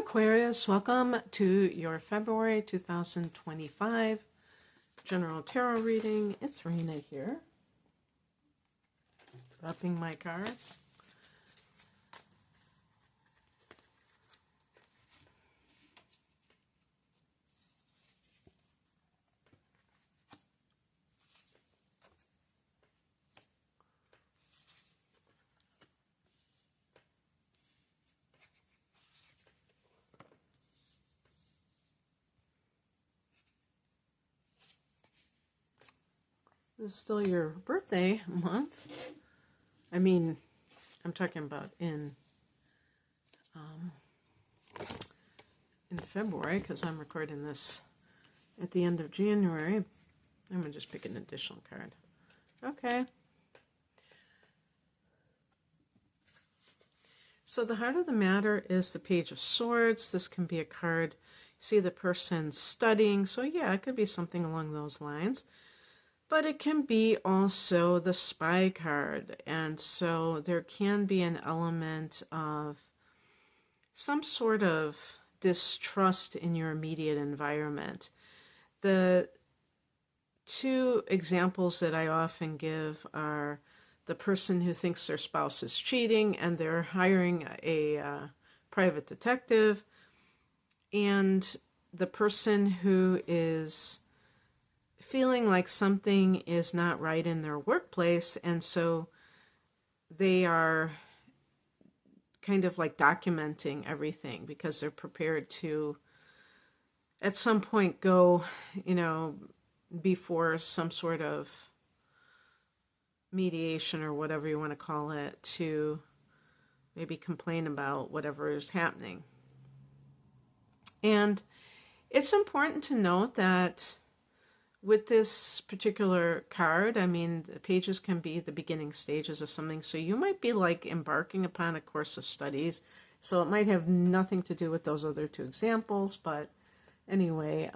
Aquarius, welcome to your February 2025 General Tarot reading. It's Rena here, dropping my cards. This is still your birthday month. I'm talking about in February, because I'm recording this at the end of January. I'm going to just pick an additional card. Okay. So the heart of the matter is the Page of Swords. This can be a card. You see the person studying. So yeah, it could be something along those lines. But it can be also the Spy card. And so there can be an element of some sort of distrust in your immediate environment. The two examples that I often give are the person who thinks their spouse is cheating and they're hiring a private detective, and the person who is feeling like something is not right in their workplace, and so they are kind of like documenting everything because they're prepared to at some point go, before some sort of mediation or whatever you want to call it, to maybe complain about whatever is happening. And it's important to note that with this particular card, the pages can be the beginning stages of something. So you might be like embarking upon a course of studies. So it might have nothing to do with those other two examples. But anyway,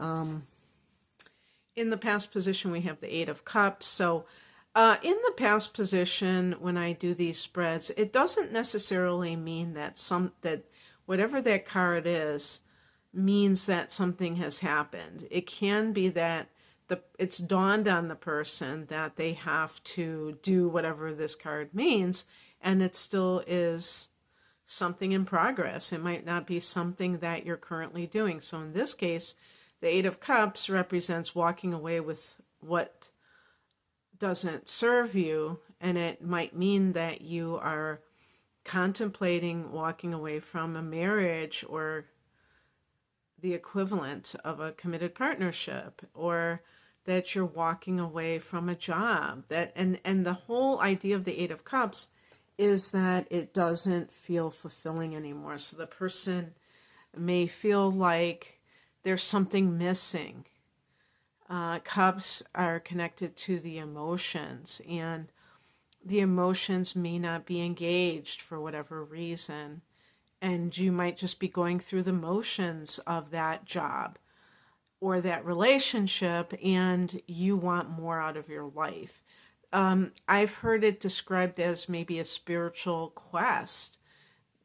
in the past position, we have the Eight of Cups. So in the past position, when I do these spreads, it doesn't necessarily mean that that whatever that card is means that something has happened. It can be that it's dawned on the person that they have to do whatever this card means, and it still is something in progress. It might not be something that you're currently doing. So in this case, the Eight of Cups represents walking away with what doesn't serve you, and it might mean that you are contemplating walking away from a marriage or the equivalent of a committed partnership, or that you're walking away from a job. And the whole idea of the Eight of Cups is that it doesn't feel fulfilling anymore. So the person may feel like there's something missing. Cups are connected to the emotions, and the emotions may not be engaged for whatever reason. And you might just be going through the motions of that job or that relationship, and you want more out of your life. I've heard it described as maybe a spiritual quest.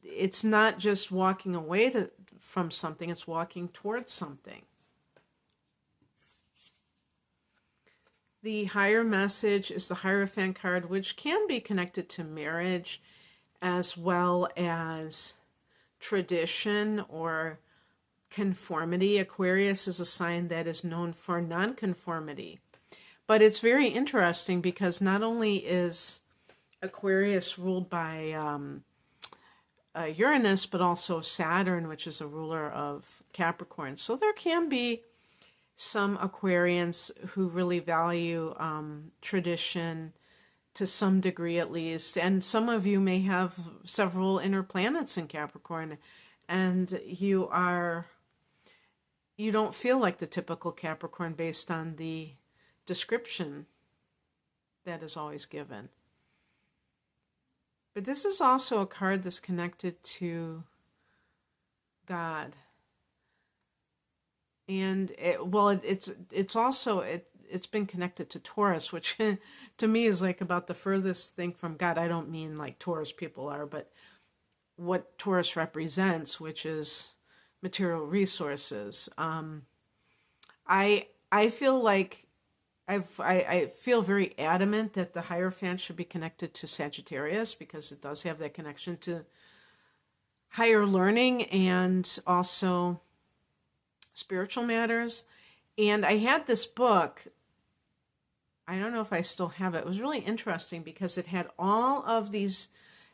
It's not just walking away from something, it's walking towards something. The higher message is the Hierophant card, which can be connected to marriage as well as tradition or conformity. Aquarius is a sign that is known for nonconformity. But it's very interesting because not only is Aquarius ruled by Uranus, but also Saturn, which is a ruler of Capricorn. So there can be some Aquarians who really value tradition to some degree at least. And some of you may have several inner planets in Capricorn, and you don't feel like the typical Capricorn based on the description that is always given. But this is also a card that's connected to God. And it's been connected to Taurus, which to me is like about the furthest thing from God. I don't mean like Taurus people are, but what Taurus represents, which is material resources. I feel like I feel very adamant that the Hierophant should be connected to Sagittarius because it does have that connection to higher learning and also spiritual matters. And I had this book, I don't know if I still have it. It was really interesting because it had all of these,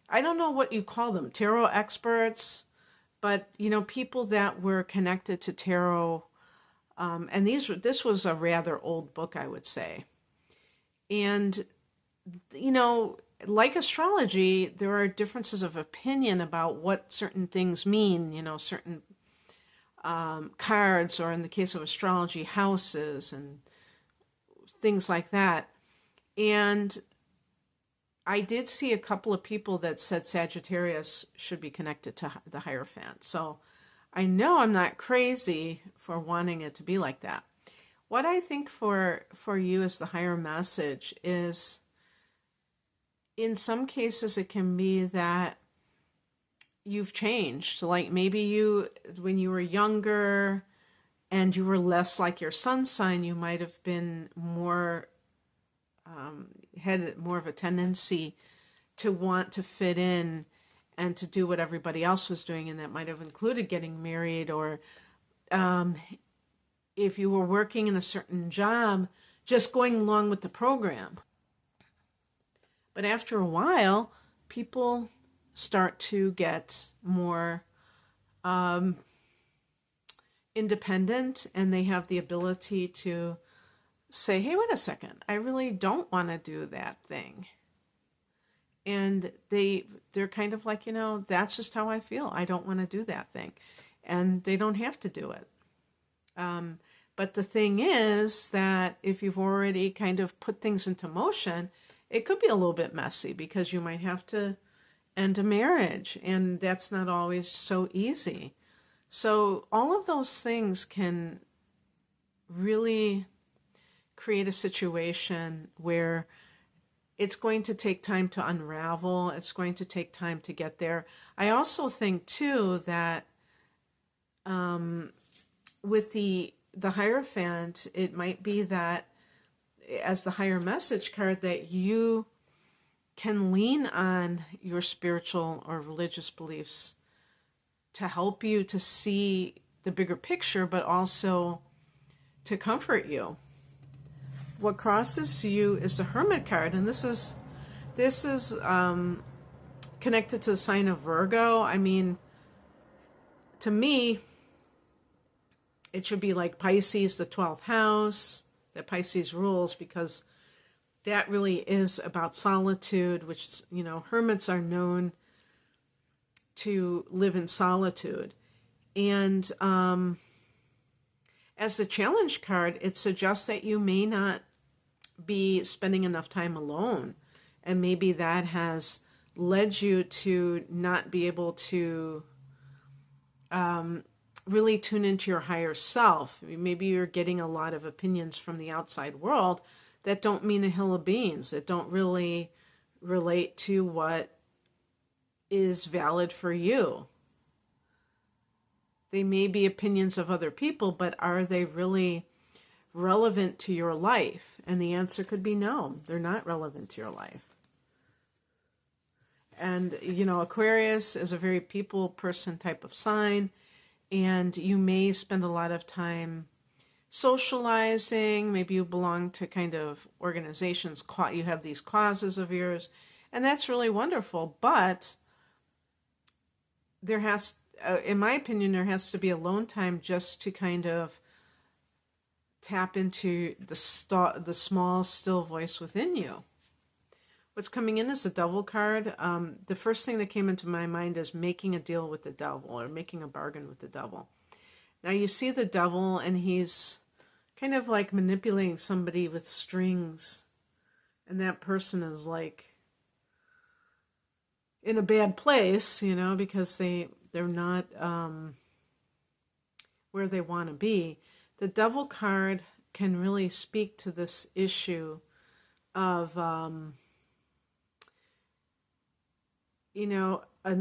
I don't know what you call them, tarot experts, but people that were connected to tarot. And this was a rather old book, I would say. And like astrology, there are differences of opinion about what certain things mean, certain cards, or in the case of astrology, houses and things like that. And I did see a couple of people that said Sagittarius should be connected to the Hierophant. So I know I'm not crazy for wanting it to be like that. What I think for you as the higher message is, in some cases, it can be that you've changed. Like maybe when you were younger and you were less like your sun sign, you might have been more, had more of a tendency to want to fit in and to do what everybody else was doing. And that might have included getting married, or if you were working in a certain job, just going along with the program. But after a while, people start to get more independent, and they have the ability to say, hey, wait a second, I really don't want to do that thing. And they're kind of like, that's just how I feel. I don't want to do that thing. And they don't have to do it. But the thing is that if you've already kind of put things into motion, it could be a little bit messy because you might have to end a marriage, and that's not always so easy. So all of those things can really create a situation where it's going to take time to unravel. It's going to take time to get there. I also think, too, that with the Hierophant, it might be that as the higher message card, that you can lean on your spiritual or religious beliefs to help you to see the bigger picture, but also to comfort you. What crosses you is the Hermit card, and this is connected to the sign of Virgo. I mean, to me, it should be like Pisces, the 12th house, that Pisces rules, because that really is about solitude, which, hermits are known to live in solitude. And as the challenge card, it suggests that you may not be spending enough time alone. And maybe that has led you to not be able to really tune into your higher self. Maybe you're getting a lot of opinions from the outside world that don't mean a hill of beans, that don't really relate to what is valid for you. They may be opinions of other people, but are they really relevant to your life? And the answer could be no, they're not relevant to your life. And, Aquarius is a very people person type of sign, and you may spend a lot of time socializing. Maybe you belong to kind of organizations, you have these causes of yours, and that's really wonderful. But there has, in my opinion, there has to be alone time just to kind of tap into the small, still voice within you. What's coming in is the Devil card. The first thing that came into my mind is making a deal with the devil, or making a bargain with the devil. Now you see the devil, and he's kind of like manipulating somebody with strings, and that person is like in a bad place, because they're not where they want to be. The Devil card can really speak to this issue of an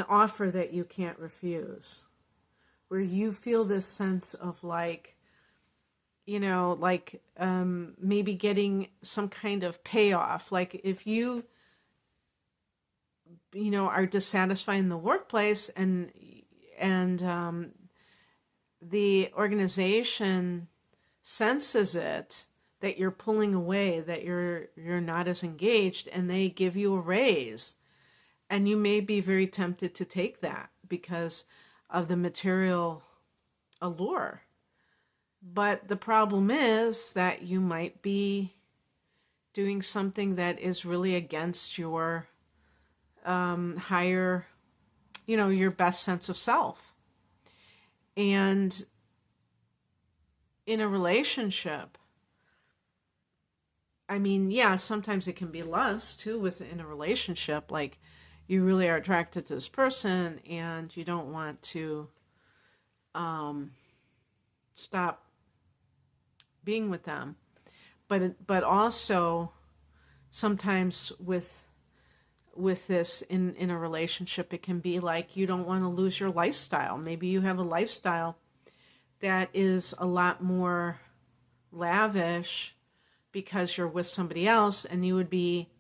offer that you can't refuse, where you feel this sense of like, maybe getting some kind of payoff. Like if you are dissatisfied in the workplace and the organization senses it, that you're pulling away, that you're not as engaged, and they give you a raise, and you may be very tempted to take that because of the material allure. But the problem is that you might be doing something that is really against your higher, your best sense of self. And in a relationship, I mean, yeah, sometimes it can be lust too within a relationship. Like you really are attracted to this person and you don't want to stop being with them. But also sometimes with this in a relationship, it can be like you don't want to lose your lifestyle. Maybe you have a lifestyle that is a lot more lavish because you're with somebody else, and you would be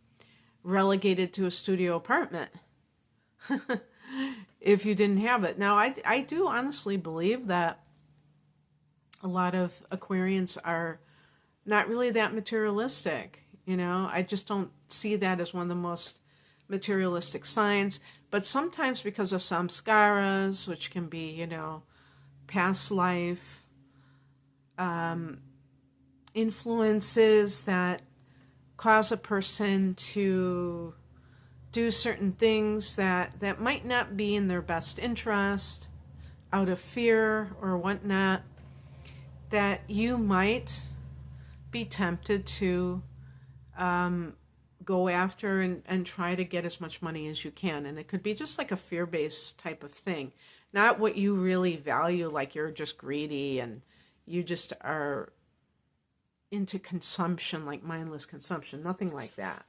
relegated to a studio apartment if you didn't have it. Now, I do honestly believe that a lot of Aquarians are not really that materialistic. I just don't see that as one of the most materialistic signs. But sometimes because of samskaras, which can be, past life, influences that cause a person to do certain things that might not be in their best interest, out of fear or whatnot, that you might be tempted to go after and try to get as much money as you can. And it could be just like a fear-based type of thing, not what you really value, like you're just greedy and you just are into consumption, like mindless consumption, nothing like that.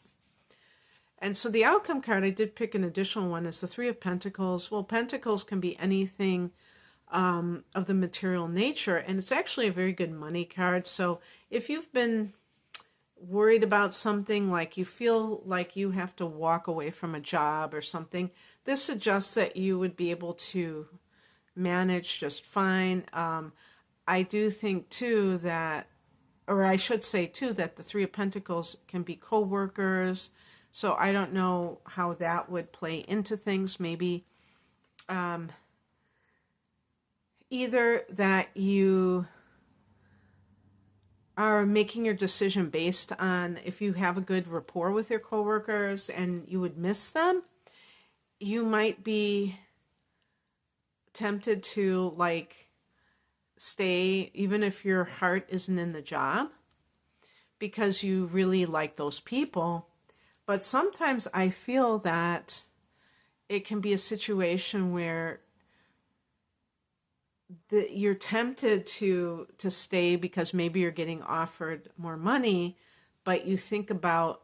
And so the outcome card, I did pick an additional one, is the Three of Pentacles. Well, Pentacles can be anything of the material nature, and it's actually a very good money card. So if you've been worried about something, like you feel like you have to walk away from a job or something, this suggests that you would be able to manage just fine. I do think too that, or I should say too, that the Three of Pentacles can be co-workers. So I don't know how that would play into things. Maybe either that you are making your decision based on if you have a good rapport with your coworkers and you would miss them, you might be tempted to like stay even if your heart isn't in the job because you really like those people. But sometimes I feel that it can be a situation where you're tempted to stay because maybe you're getting offered more money, but you think about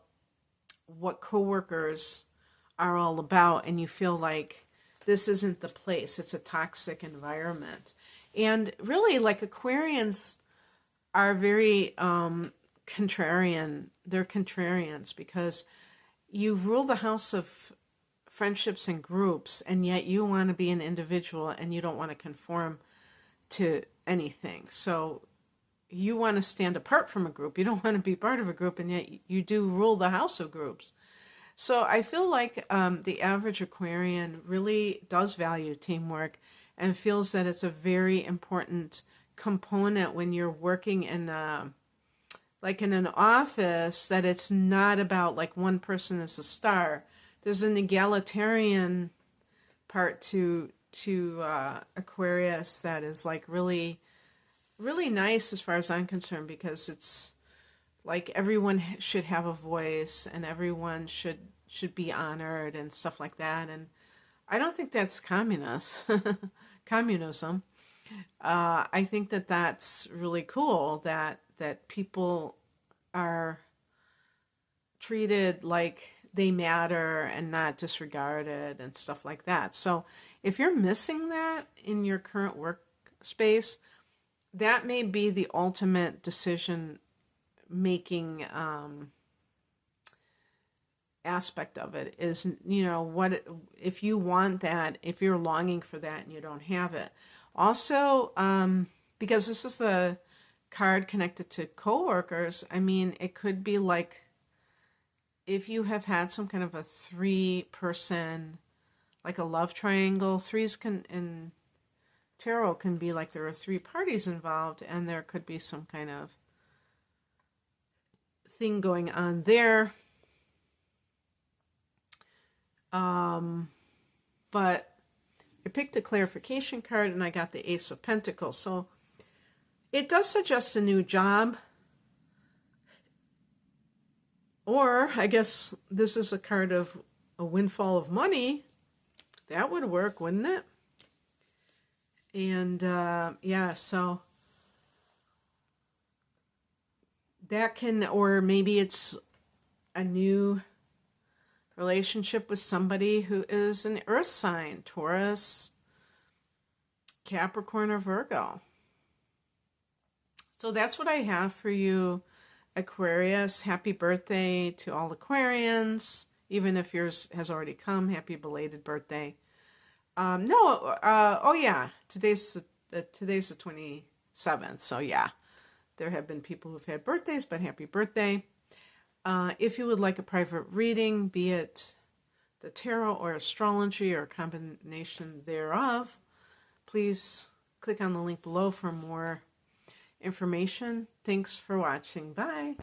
what coworkers are all about and you feel like this isn't the place. It's a toxic environment. And really, like, Aquarians are very contrarian. They're contrarians because you rule the house of friendships and groups, and yet you want to be an individual and you don't want to conform to anything. So you want to stand apart from a group. You don't want to be part of a group, and yet you do rule the house of groups. So I feel like the average Aquarian really does value teamwork and feels that it's a very important component when you're working in like in an office, that it's not about like one person is a star. There's an egalitarian part to Aquarius that is like really, really nice as far as I'm concerned, because it's like everyone should have a voice and everyone should be honored and stuff like that. And I don't think that's communism. I think that that's really cool that people are treated like they matter and not disregarded and stuff like that. So if you're missing that in your current space, that may be the ultimate decision making aspect of it. Is, you know, what if you want that, if you're longing for that and you don't have it. Also, because this is the card connected to coworkers, I mean, it could be like if you have had some kind of a 3-person, like a love triangle. Threes can, in tarot, can be like there are 3 parties involved, and there could be some kind of thing going on there. But I picked a clarification card and I got the Ace of Pentacles. So it does suggest a new job. Or I guess this is a card of a windfall of money. That would work, wouldn't it? And yeah, so that can, or maybe it's a new relationship with somebody who is an earth sign, Taurus, Capricorn, or Virgo. So that's what I have for you, Aquarius. Happy birthday to all Aquarians. Even if yours has already come, happy belated birthday. Oh yeah, today's the 27th. So yeah, there have been people who've had birthdays, but happy birthday. If you would like a private reading, be it the tarot or astrology or a combination thereof, please click on the link below for more information. Thanks for watching. Bye.